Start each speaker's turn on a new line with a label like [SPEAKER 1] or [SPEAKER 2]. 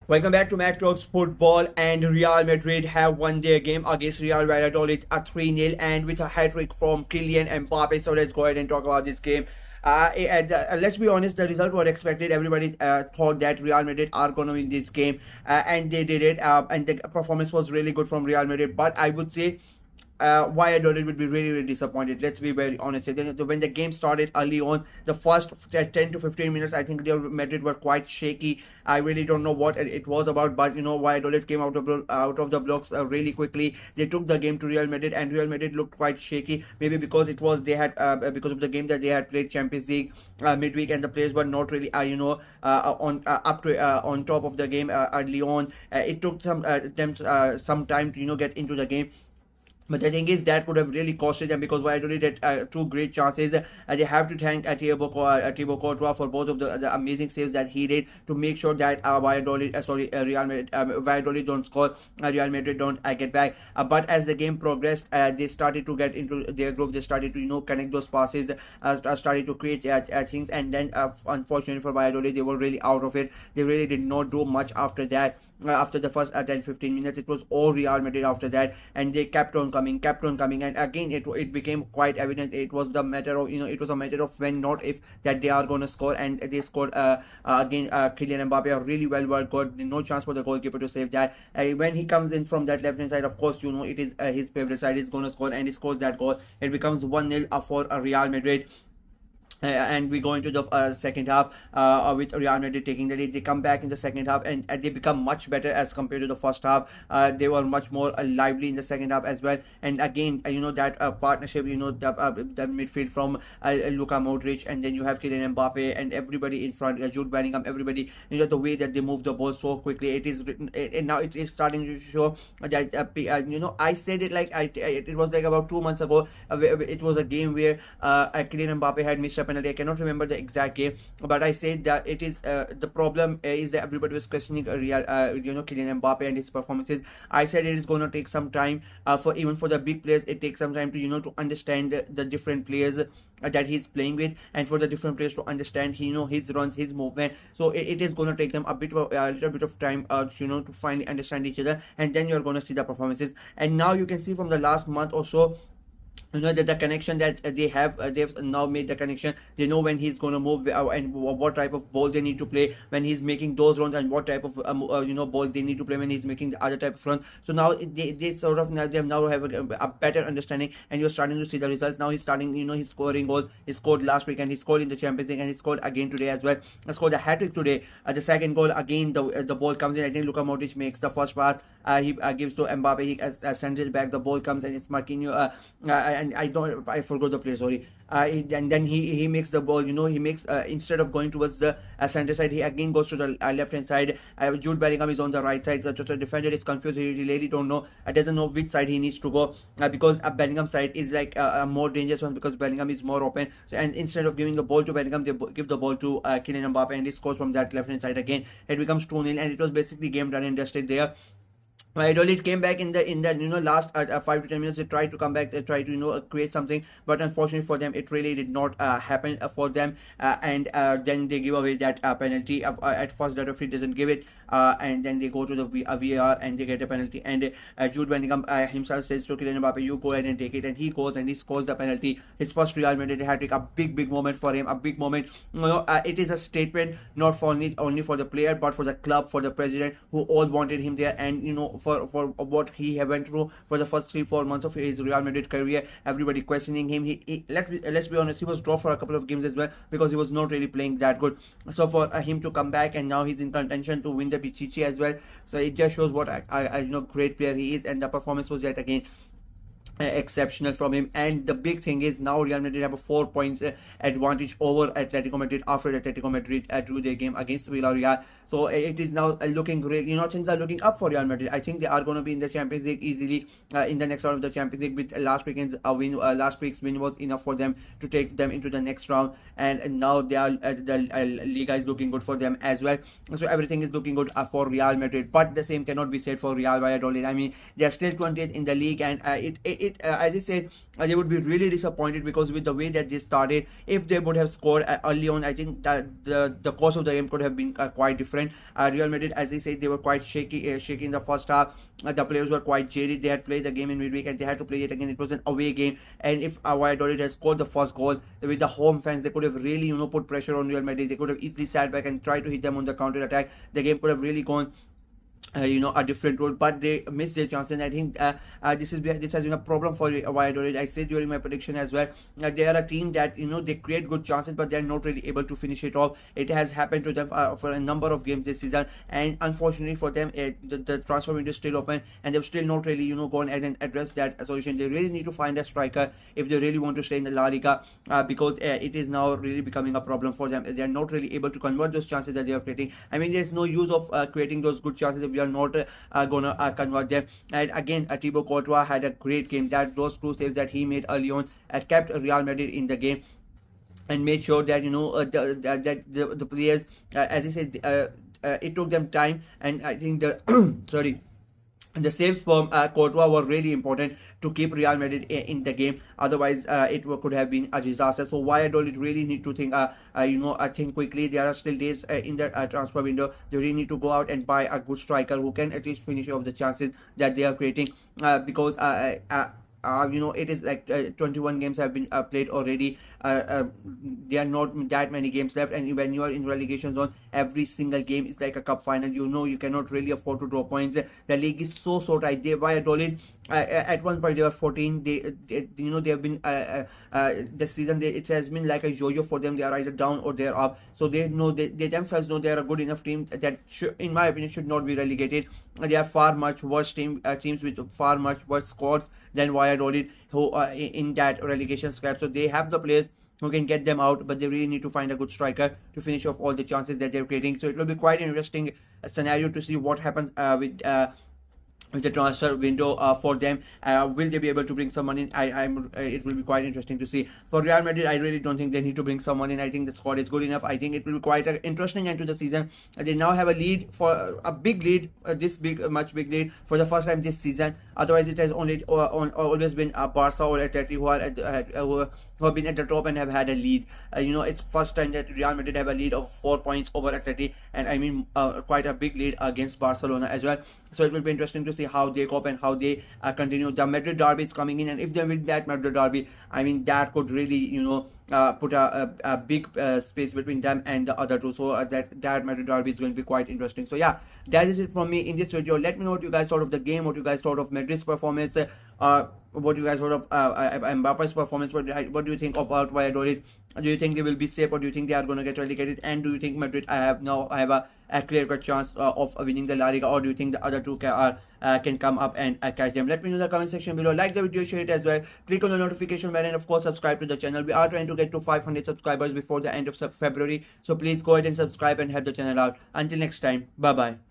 [SPEAKER 1] Welcome back to Mac Talks Football, and Real Madrid have won their game against Real Valladolid a 3-0 and with a hat-trick from Kylian Mbappe. So let's go ahead and talk about this game. Let's be honest, the result was expected. Everybody thought that Real Madrid are going to win this game, and they did it. And the performance was really good from Real Madrid. But I would say Valladolid would be really disappointed. Let's be very honest. When the game started early on, the first 10 to 15 minutes, I think Real Madrid were quite shaky. I really don't know what it was about, but Valladolid came out of the blocks really quickly. They took the game to Real Madrid, and Real Madrid looked quite shaky. Maybe because because of the game that they had played Champions League midweek, and the players were not really on top of the game early on. It took them some time to get into the game. But the thing is, that could have really costed them, because Valladolid had two great chances. They have to thank Thibaut Courtois for both of the amazing saves that he did to make sure that Real Madrid, Valladolid don't score, Real Madrid don't get back. But as the game progressed, they started to get into their group. They started to connect those passes, started to create things, and then unfortunately for Valladolid, they were really out of it. They really did not do much after that. After the first 10-15 minutes, it was all Real Madrid after that, and they kept on coming, and again it became quite evident. It was the matter of it was a matter of when, not if, that they are going to score, and they scored again. Kylian Mbappe, a really well worked goal. No chance for the goalkeeper to save that. When he comes in from that left hand side, of course it is his favorite side. Is going to score, and he scores that goal. It becomes 1-0 for Real Madrid. And we go into the second half with Real Madrid taking the lead. They come back in the second half, and they become much better as compared to the first half. They were much more lively in the second half as well. And again, that partnership, the midfield from Luka Modric, and then you have Kylian Mbappe and everybody in front, Jude Bellingham, everybody. The way that they move the ball so quickly, it is written, and now it is starting to show that I said it like it was like about 2 months ago. It was a game where Kylian Mbappe had missed a penalty. I cannot remember the exact game, but I said that it is the problem is that everybody was questioning Kylian Mbappe and his performances. I said it is going to take some time for even for the big players. It takes some time to to understand the different players that he's playing with, and for the different players to understand his runs, his movement. So it is going to take them a little bit of time to finally understand each other, and then you're going to see the performances. And now you can see from the last month or so, that the connection that they've now made the connection. They know when he's going to move, and what type of ball they need to play when he's making those runs, and what type of ball they need to play when he's making the other type of run. So now they sort of now have a better understanding, and you're starting to see the results. Now he's starting, he's scoring goals. He scored last week, and he scored in the Champions League, and he scored again today as well. He scored a hat-trick today. The second goal, again the ball comes in. I think Luka Modric makes the first pass. He gives to Mbappe. He sends it back. The ball comes, and it's Marquinhos. And I forgot the play. Sorry. And then he makes the ball. He makes instead of going towards the center side, he again goes to the left hand side. Jude Bellingham is on the right side. So the defender is confused. He really don't know. Doesn't know which side he needs to go, because Bellingham side is like a more dangerous one, because Bellingham is more open. So, and instead of giving the ball to Bellingham, they give the ball to Kylian Mbappe, and he scores from that left hand side again. It becomes 2-0, and it was basically game done and dusted there. Valladolid came back in the last 5 to 10 minutes. They tried to come back. They tried to create something, but unfortunately for them, it really did not happen for them. And then they give away that penalty. At first, the referee doesn't give it, and then they go to the VAR, and they get a penalty. And Jude Bellingham himself says to Kylian Mbappe, "You go ahead and take it." And he goes and he scores the penalty. His first Real Madrid hat-trick, a big moment for him. A big moment. It is a statement not for only for the player, but for the club, for the president, who all wanted him there, and for what he went through for the first 3-4 months of his Real Madrid career. Everybody questioning him. Let's be honest, he was dropped for a couple of games as well, because he was not really playing that good. So for him to come back, and now he's in contention to win the Pichichi as well. So it just shows what great player he is, and the performance was yet again exceptional from him. And the big thing is, now Real Madrid have a 4 points advantage over Atletico Madrid after Atletico Madrid drew their game against Villarreal. So it is now looking great. Things are looking up for Real Madrid. I think they are going to be in the Champions League easily in the next round of the Champions League. With last week's win was enough for them to take them into the next round, and now they are the Liga is looking good for them as well. So everything is looking good for Real Madrid. But the same cannot be said for Real Valladolid. I mean, they are still 20th in the league, and it as I said, they would be really disappointed because with the way that they started, if they would have scored early on, I think that the course of the game could have been quite different. Real Madrid, as I said, they were quite shaky in the first half. The players were quite jaded. They had played the game in midweek and they had to play it again. It was an away game, and if Valladolid had scored the first goal with the home fans, they could have really put pressure on Real Madrid. They could have easily sat back and tried to hit them on the counter attack. The game could have really gone a different road, but they missed their chance. And I think this has been a problem for Valladolid. I said during my prediction as well, they are a team that they create good chances, but they're not really able to finish it off. It has happened to them for a number of games this season, and unfortunately for them, the transfer window is still open, and they've still not really gone ahead and addressed that solution. They really need to find a striker if they really want to stay in the La Liga, because it is now really becoming a problem for them. They are not really able to convert those chances that they are creating. I mean, there's no use of creating those good chances if we are not gonna convert them. And again, Thibaut Courtois had a great game. That those two saves that he made early on kept Real Madrid in the game and made sure that the players, as I said, it took them time, and I think the sorry. The saves from Courtois were really important to keep Real Madrid in the game. Otherwise, it could have been a disaster. So Valladolid really need to think, I think quickly. There are still days in the transfer window. They really need to go out and buy a good striker who can at least finish off the chances that they are creating. Because it is like 21 games have been played already. There are not that many games left, and when you are in relegation zone, every single game is like a cup final. You cannot really afford to draw points. The league is so tight. They Valladolid at one point they were 14. They have been this season. It has been like a yo-yo for them. They are either down or they are up. So they themselves know they are a good enough team that in my opinion should not be relegated. They are far much worse teams with far much worse squads than Valladolid, who are in that relegation scrap. So they have the players who can get them out, but they really need to find a good striker to finish off all the chances that they're creating. So it will be quite an interesting scenario to see what happens with the transfer window for them. Will they be able to bring someone in? It will be quite interesting to see. For Real Madrid, I really don't think they need to bring someone in. I think the squad is good enough. I think it will be quite an interesting end to the season. They now have a lead, for a big lead, much big lead for the first time this season. Otherwise, it has always been Barca or Atleti who have been at the top and have had a lead. It's first time that Real Madrid have a lead of 4 points over Atleti, and I mean quite a big lead against Barcelona as well. So it will be interesting to see how they cope and how they continue. The Madrid derby is coming in, and if they win that Madrid derby, I mean that could really put a big space between them and the other two. So that Madrid derby is going to be quite interesting. So yeah, that is it from me in this video. Let me know what you guys thought of the game, what you guys thought of Madrid's performance, what you guys thought of Mbappe's performance. What do you think about Valladolid? Do you think they will be safe, or do you think they are going to get relegated? And do you think Madrid have a clear-cut chance of winning the La Liga, or do you think the other two can come up and catch them? Let me know in the comment section below. Like the video, share it as well. Click on the notification bell, and of course subscribe to the channel. We are trying to get to 500 subscribers before the end of February, so please go ahead and subscribe and help the channel out. Until next time, bye bye.